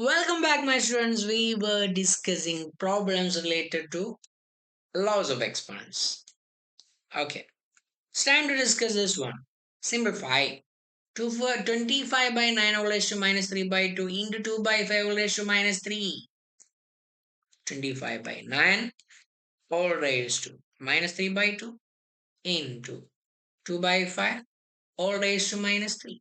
Welcome back, my students. We were discussing problems related to laws of exponents. Okay, it's time to discuss this one. Simplify. 2 for 25 by 9 whole raised to minus 3 by 2 into 2 by 5 whole raised to minus 3. 25 by 9 whole raised to minus 3 by 2 into 2 by 5 whole raised to minus 3.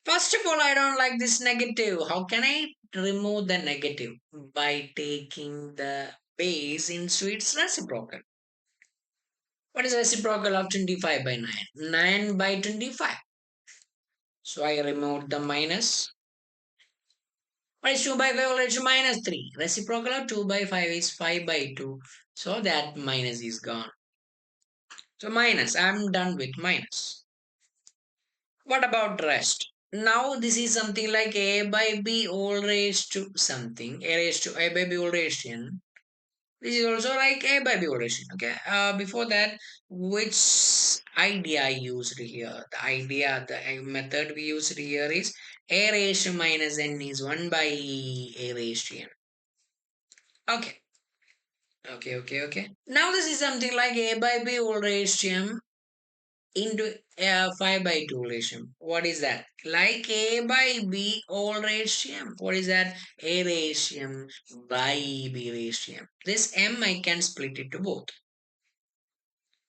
First of all, I don't like this negative. How can I remove the negative? By taking the base into its reciprocal. What is reciprocal of 25 by 9? 9 by 25. So I removed the minus. What is 2 by 5 whole raised to minus 3? Reciprocal of 2 by 5 is 5 by 2. So that minus is gone. So minus. I'm done with minus. What about rest? Now this is something like a by b all raised to something. A raised to a by b all raised to n. This is also like a by b all raised to n. Okay. Before that, which idea I used here? The idea, the method we used here is a raised to minus n is 1 by a raised to n. Okay. Okay. Now this is something like a by b all raised to m into 5 by 2 relation. What is that? Like a by b all raised to m. What is that? A raised to m by b raised to m. This m I can split it to both.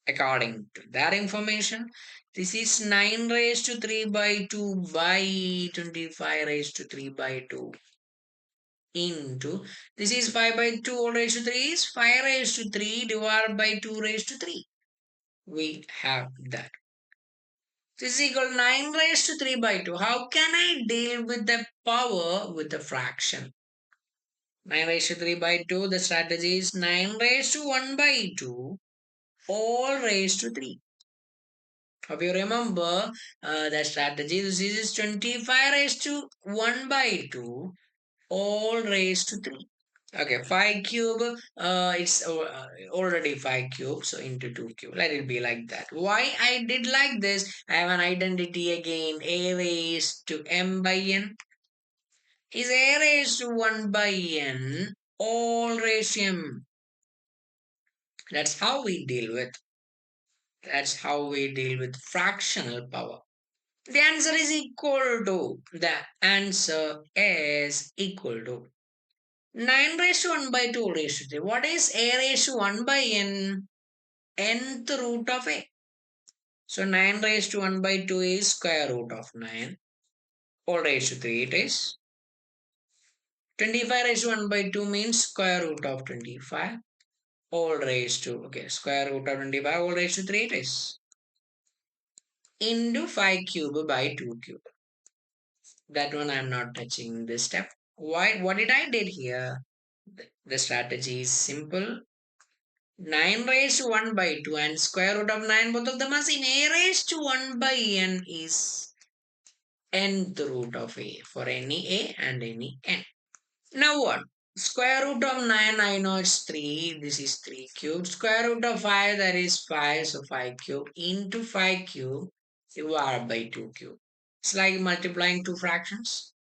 According to that information, this is 9 raised to 3 by 2 by 25 raised to 3 by 2 into this is 5 by 2 all raised to 3 is 5 raised to 3 divided by 2 raised to 3. We have that. This is equal to 9 raised to 3 by 2. How can I deal with the power with the fraction? 9 raised to 3 by 2, the strategy is 9 raised to 1 by 2, all raised to 3. Hope you remember the strategy. This is 25 raised to 1 by 2, all raised to 3. Okay, 5 cube, it's already 5 cube, so into 2 cube. Let it be like that. Why I did like this? I have an identity again. A raised to m by n is a raised to 1 by n, all raised to m. That's how we deal with. That's how we deal with fractional power. The answer is equal to. The answer is equal to 9 raised to 1 by 2 raised to 3. What is a raised to 1 by n? Nth root of a. So 9 raised to 1 by 2 is square root of 9. All raised to 3 it is. 25 raised to 1 by 2 means square root of 25. All raised to, okay, square root of 25 all raised to 3 it is. Into 5 cube by 2 cube. That one I am not touching this step. Why? What did I did here? The strategy is simple. 9 raised to 1 by 2 and square root of 9, both of them are in a raised to 1 by n is nth root of a for any a and any n. Now what? Square root of 9, I know it's 3. This is 3 cubed. Square root of 5, that is 5. So 5 cube into 5 cube divided by 2 cube. It's like multiplying two fractions.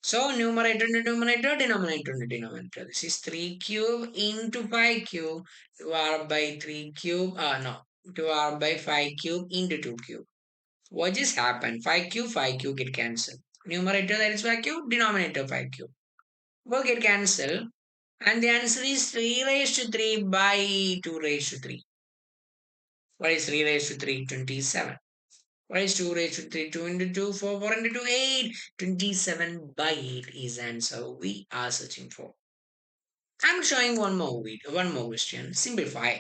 So numerator into numerator, denominator into denominator. This is 3 cube into 5 cube divided by 3 cube. No, divided by 5 cube into 2 cube. What just happened? 5 cube get cancelled. Numerator that is 5 cube, denominator 5 cube. Both get cancelled. And the answer is 3 raised to 3 by 2 raised to 3. What is 3 raised to 3? 27. What is 2 raised to 3? 2 into 2, 4, 4 into 2, 8. 27 by 8 is the answer we are searching for. I'm showing one more question. Simplify.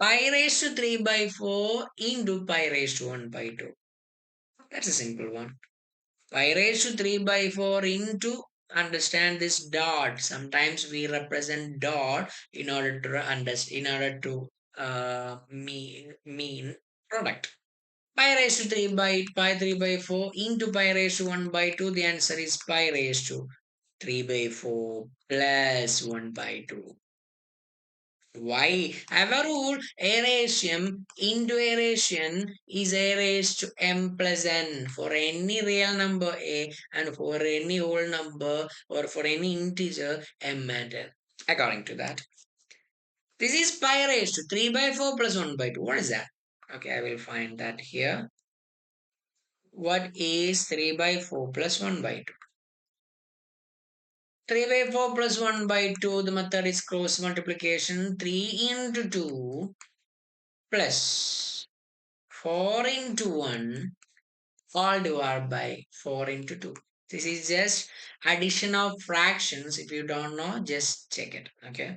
Pi raised to 3 by 4 into pi raised to 1 by 2. That's a simple one. Pi raised to 3 by 4 into, understand this dot. Sometimes we represent dot in order to understand, in order to mean product. Pi raised to 3 by 8, pi 3 by 4 into pi raised to 1 by 2. The answer is pi raised to 3 by 4 plus 1 by 2. Why? I have a rule. A ratio into a ratio is a raised to m plus n for any real number a and for any whole number or for any integer m and n. According to that. This is pi raised to 3 by 4 plus 1 by 2. What is that? Okay, I will find that here. What is 3 by 4 plus 1 by 2? 3 by 4 plus 1 by 2, the method is cross multiplication. 3 into 2 plus 4 into 1 all divided by 4 into 2. This is just addition of fractions. If you don't know, just check it. Okay.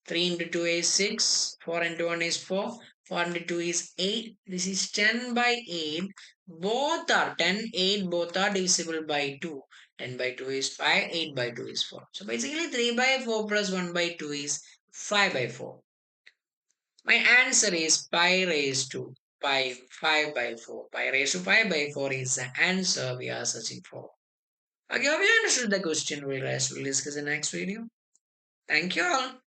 3 into 2 is 6, 4 into 1 is 4, 4 into 2 is 8. This is 10 by 8. Both are 10, 8 both are divisible by 2. 10 by 2 is 5, 8 by 2 is 4. So basically 3 by 4 plus 1 by 2 is 5 by 4. My answer is pi raised to pi 5 by 4. Pi raised to 5 by 4 is the answer we are searching for. Okay, have you understood the question? We'll discuss in the next video. Thank you all.